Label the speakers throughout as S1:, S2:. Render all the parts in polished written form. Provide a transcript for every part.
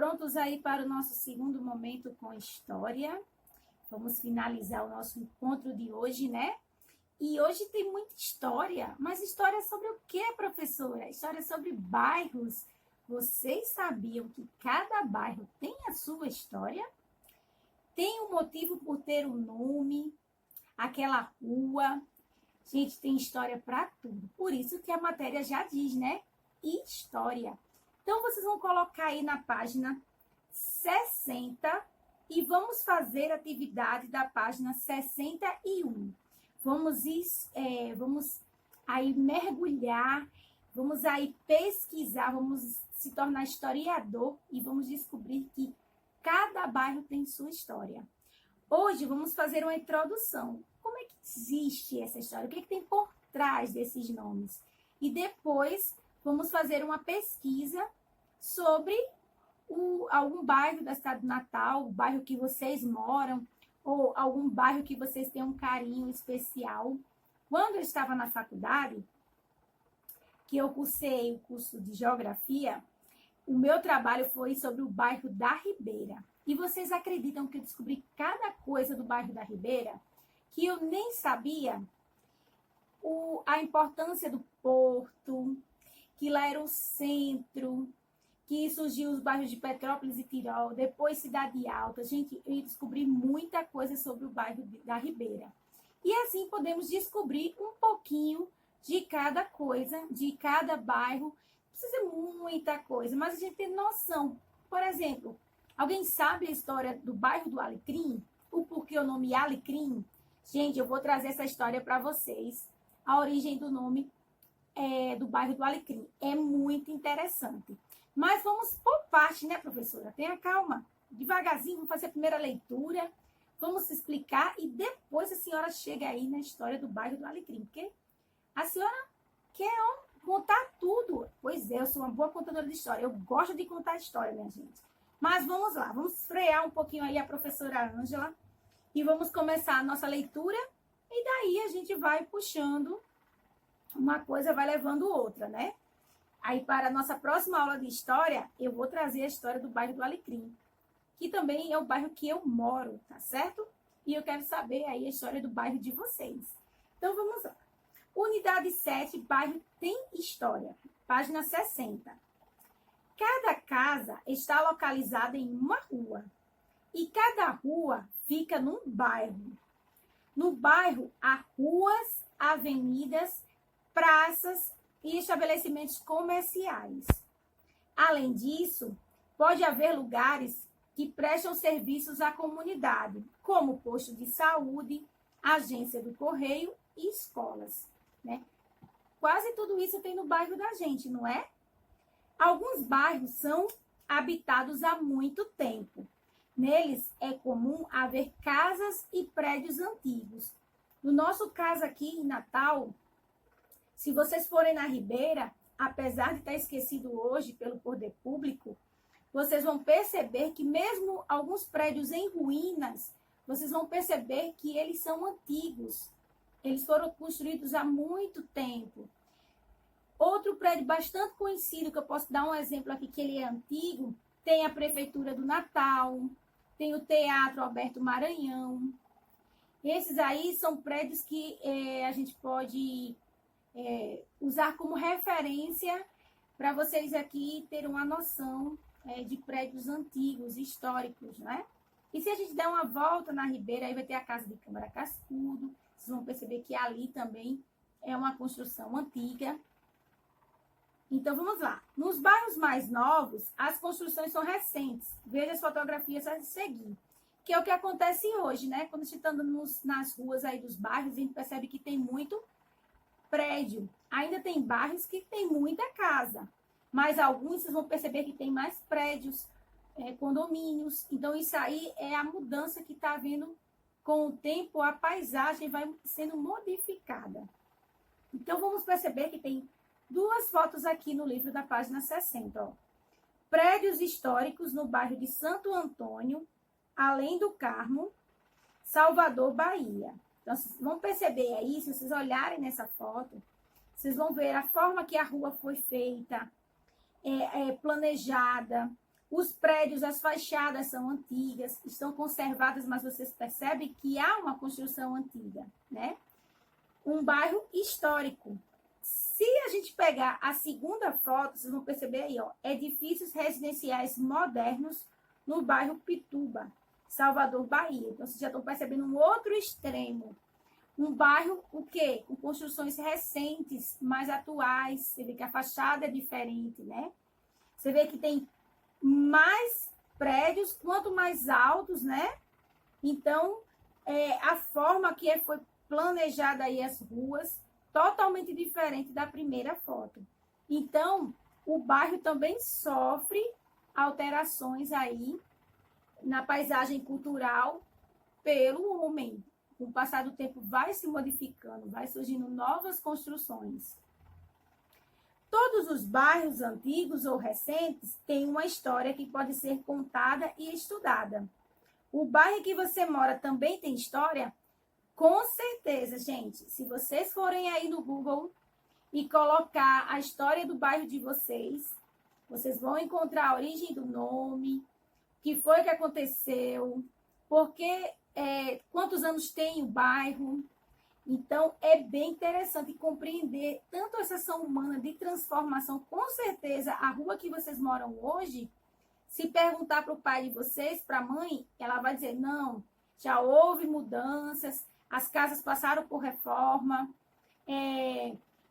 S1: prontos aí para o nosso segundo momento com história? Vamos finalizar o nosso encontro de hoje, né? E hoje tem muita história, mas história sobre o quê, professora? História sobre bairros. Vocês sabiam que cada bairro tem a sua história? Tem um motivo por ter um nome, aquela rua. Gente, tem história para tudo. Por isso que a matéria já diz, né? História. Então, vocês vão colocar aí na página 60 e vamos fazer a atividade da página 61. Vamos aí mergulhar, vamos aí pesquisar, vamos se tornar historiador e vamos descobrir que cada bairro tem sua história. Hoje vamos fazer uma introdução. Como é que existe essa história? O que é que tem por trás desses nomes? E depois vamos fazer uma pesquisa sobre algum bairro da cidade do Natal, o bairro que vocês moram, ou algum bairro que vocês têm um carinho especial. Quando eu estava na faculdade, que eu cursei o curso de Geografia, o meu trabalho foi sobre o bairro da Ribeira. E vocês acreditam que eu descobri cada coisa do bairro da Ribeira que eu nem sabia? A importância do porto, que lá era o centro, que surgiu os bairros de Petrópolis e Tirol, depois Cidade Alta. Gente, eu descobri muita coisa sobre o bairro da Ribeira. E assim podemos descobrir um pouquinho de cada coisa, de cada bairro. Não precisa ser muita coisa, mas a gente tem noção. Por exemplo, alguém sabe a história do bairro do Alecrim? O porquê o nome Alecrim? Gente, eu vou trazer essa história para vocês. A origem do nome do bairro do Alecrim. É muito interessante. Mas vamos por parte, né, professora? Tenha calma. Devagarzinho, vamos fazer a primeira leitura. Vamos explicar e depois a senhora chega aí na história do bairro do Alecrim. Porque a senhora quer contar tudo. Pois é, eu sou uma boa contadora de história. Eu gosto de contar história, minha gente. Mas vamos lá. Vamos frear um pouquinho aí a professora Ângela. E vamos começar a nossa leitura. E daí a gente vai puxando. Uma coisa vai levando outra, né? Aí, para a nossa próxima aula de história, eu vou trazer a história do bairro do Alecrim, que também é o bairro que eu moro, tá certo? E eu quero saber aí a história do bairro de vocês. Então, vamos lá. Unidade 7, bairro tem história. Página 60. Cada casa está localizada em uma rua. E cada rua fica num bairro. No bairro, há ruas, avenidas, praças e estabelecimentos comerciais. Além disso, pode haver lugares que prestam serviços à comunidade, como posto de saúde, agência do correio e escolas, né? Quase tudo isso tem no bairro da gente, não é? Alguns bairros são habitados há muito tempo. Neles é comum haver casas e prédios antigos. No nosso caso aqui em Natal, se vocês forem na Ribeira, apesar de estar esquecido hoje pelo poder público, vocês vão perceber que mesmo alguns prédios em ruínas, vocês vão perceber que eles são antigos. Eles foram construídos há muito tempo. Outro prédio bastante conhecido, que eu posso dar um exemplo aqui, que ele é antigo, tem a Prefeitura do Natal, tem o Teatro Alberto Maranhão. Esses aí são prédios que a gente pode usar como referência para vocês aqui terem uma noção de prédios antigos, históricos, né? E se a gente der uma volta na Ribeira, aí vai ter a Casa de Câmara Cascudo, vocês vão perceber que ali também é uma construção antiga. Então, vamos lá. Nos bairros mais novos, as construções são recentes. Veja as fotografias a seguir. Que é o que acontece hoje, né? Quando a gente está andando nas ruas aí dos bairros, a gente percebe que tem muito prédio. Ainda tem bairros que tem muita casa, mas alguns vocês vão perceber que tem mais prédios, condomínios. Então, isso aí é a mudança que está havendo com o tempo, a paisagem vai sendo modificada. Então, vamos perceber que tem duas fotos aqui no livro da página 60. Ó. Prédios históricos no bairro de Santo Antônio, Além do Carmo, Salvador, Bahia. Então, vocês vão perceber aí, se vocês olharem nessa foto, vocês vão ver a forma que a rua foi feita, planejada, Os prédios, as fachadas são antigas, estão conservadas, mas vocês percebem que há uma construção antiga, né? Um bairro histórico. Se a gente pegar a segunda foto, vocês vão perceber aí, ó, edifícios residenciais modernos no bairro Pituba, Salvador, Bahia. Então, vocês já estão percebendo um outro extremo. Um bairro, o quê? Com construções recentes, mais atuais. Você vê que a fachada é diferente, né? Você vê que tem mais prédios, quanto mais altos, né? Então, a forma que foi planejada aí as ruas, totalmente diferente da primeira foto. Então, o bairro também sofre alterações aí na paisagem cultural pelo homem. Com o passar do tempo vai se modificando, vai surgindo novas construções. Todos os bairros antigos ou recentes têm uma história que pode ser contada e estudada. O bairro que você mora também tem história? Com certeza, gente. Se vocês forem aí no Google e colocar a história do bairro de vocês, vocês vão encontrar a origem do nome, o que foi que aconteceu, porque quantos anos tem o bairro. Então, é bem interessante compreender tanto essa ação humana de transformação. Com certeza, a rua que vocês moram hoje, se perguntar para o pai de vocês, para a mãe, ela vai dizer, não, já houve mudanças, as casas passaram por reforma,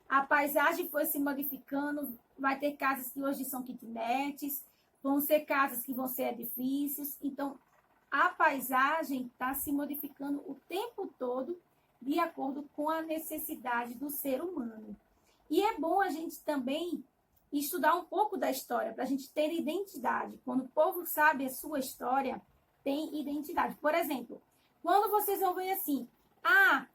S1: a paisagem foi se modificando, vai ter casas que hoje são kitnets, vão ser casas que vão ser edifícios. Então, a paisagem está se modificando o tempo todo de acordo com a necessidade do ser humano. E é bom a gente também estudar um pouco da história, para a gente ter identidade. Quando o povo sabe a sua história, tem identidade. Por exemplo, quando vocês vão ver assim,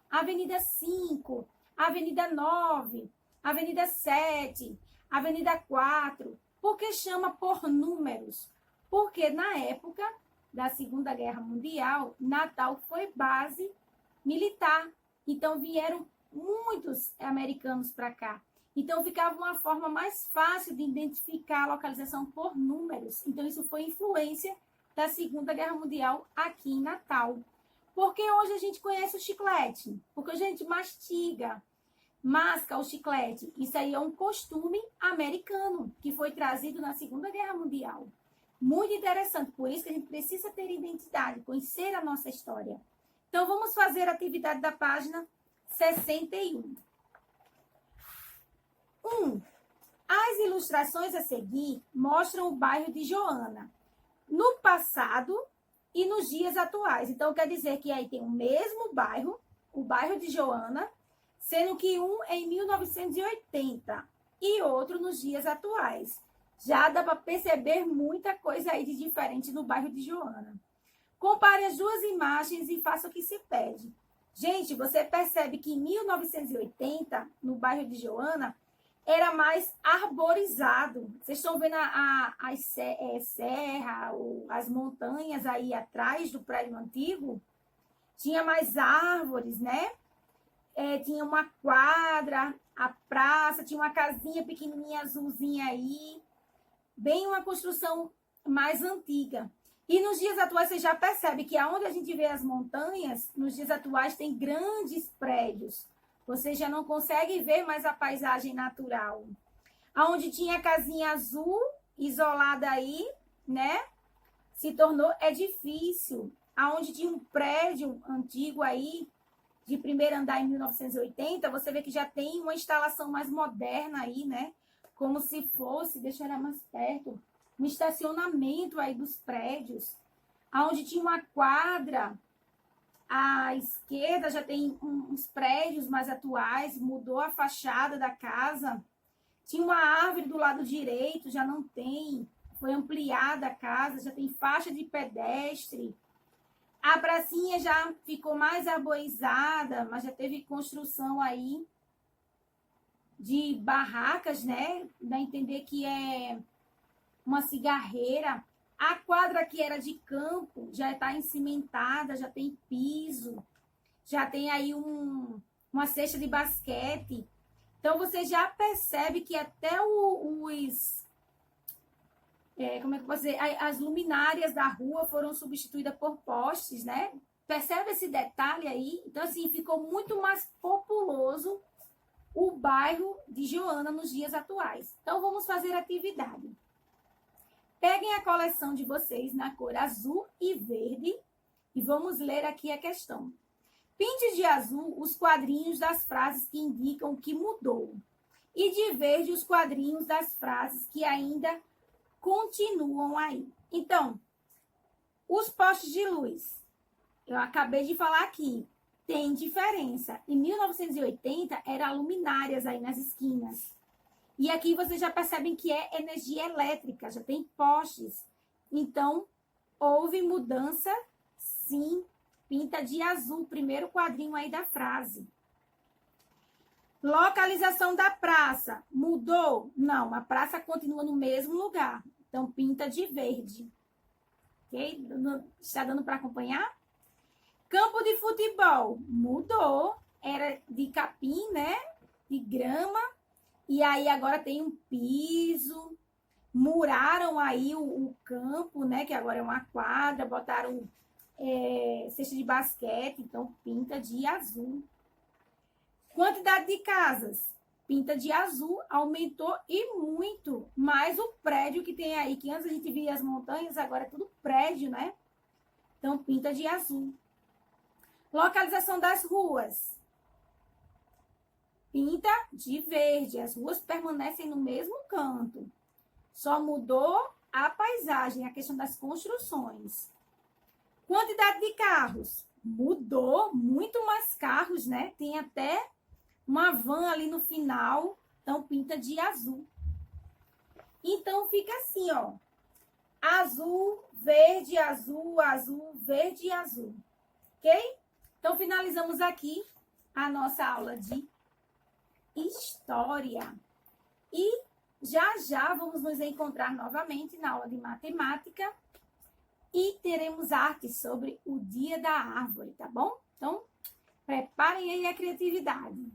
S1: Avenida 5, Avenida 9, Avenida 7, Avenida 4, por que chama por números? Porque na época da Segunda Guerra Mundial, Natal foi base militar. Então, vieram muitos americanos para cá. Então, ficava uma forma mais fácil de identificar a localização por números. Então, isso foi influência da Segunda Guerra Mundial aqui em Natal. Porque hoje a gente conhece o chiclete, porque a gente masca o chiclete. Isso aí é um costume americano, que foi trazido na Segunda Guerra Mundial. Muito interessante, por isso que a gente precisa ter identidade, conhecer a nossa história. Então, vamos fazer a atividade da página 61. 1. As ilustrações a seguir mostram o bairro de Joana no passado e nos dias atuais. Então, quer dizer que aí tem o mesmo bairro, o bairro de Joana, sendo que um é em 1980 e outro nos dias atuais. Já dá para perceber muita coisa aí de diferente no bairro de Joana. Compare as duas imagens e faça o que se pede. Gente, você percebe que em 1980, no bairro de Joana, era mais arborizado. Vocês estão vendo a serra, as montanhas aí atrás do prédio antigo? Tinha mais árvores, né? Tinha uma quadra, a praça, tinha uma casinha pequenininha azulzinha aí. Bem uma construção mais antiga. E nos dias atuais, você já percebe que aonde a gente vê as montanhas, nos dias atuais tem grandes prédios. Você já não consegue ver mais a paisagem natural. Aonde tinha a casinha azul, isolada aí, né? Se tornou edifício. Aonde tinha um prédio antigo aí, de primeiro andar em 1980, você vê que já tem uma instalação mais moderna aí, né? Como se fosse, deixa eu olhar mais perto, um estacionamento aí dos prédios, onde tinha uma quadra, à esquerda já tem uns prédios mais atuais, mudou a fachada da casa, tinha uma árvore do lado direito, já não tem, foi ampliada a casa, já tem faixa de pedestre, a pracinha já ficou mais arborizada, mas já teve construção aí de barracas, né? Dá a entender que é uma cigarreira. A quadra que era de campo já está encimentada, já tem piso, já tem aí uma cesta de basquete. Então, você já percebe que até como é que eu posso dizer? As luminárias da rua foram substituídas por postes, né? Percebe esse detalhe aí? Então, assim, ficou muito mais populoso o bairro de Joana nos dias atuais. Então, vamos fazer atividade. Peguem a coleção de vocês na cor azul e verde e vamos ler aqui a questão. Pinte de azul os quadrinhos das frases que indicam o que mudou e de verde os quadrinhos das frases que ainda continuam aí. Então, os postes de luz, eu acabei de falar aqui, tem diferença. Em 1980, eram luminárias aí nas esquinas. E aqui vocês já percebem que é energia elétrica, já tem postes. Então, houve mudança, sim. Pinta de azul, primeiro quadrinho aí da frase. Localização da praça, mudou? Não, a praça continua no mesmo lugar. Então, pinta de verde. Ok? Está dando para acompanhar? Campo de futebol, mudou. Era de capim, né? De grama. E aí agora tem um piso. Muraram aí o campo, né? Que agora é uma quadra. Botaram cesta de basquete. Então, pinta de azul. Quantidade de casas. Pinta de azul, aumentou e muito. Mas o prédio que tem aí, que antes a gente via as montanhas, agora é tudo prédio, né? Então, pinta de azul. Localização das ruas. Pinta de verde. As ruas permanecem no mesmo canto. Só mudou a paisagem, a questão das construções. Quantidade de carros. Mudou, muito mais carros, né? Tem até uma van ali no final, então pinta de azul. Então fica assim, ó. Azul, verde, azul, azul, verde e azul. Ok? Então finalizamos aqui a nossa aula de história. E já vamos nos encontrar novamente na aula de matemática e teremos arte sobre o Dia da Árvore, tá bom? Então, preparem aí a criatividade.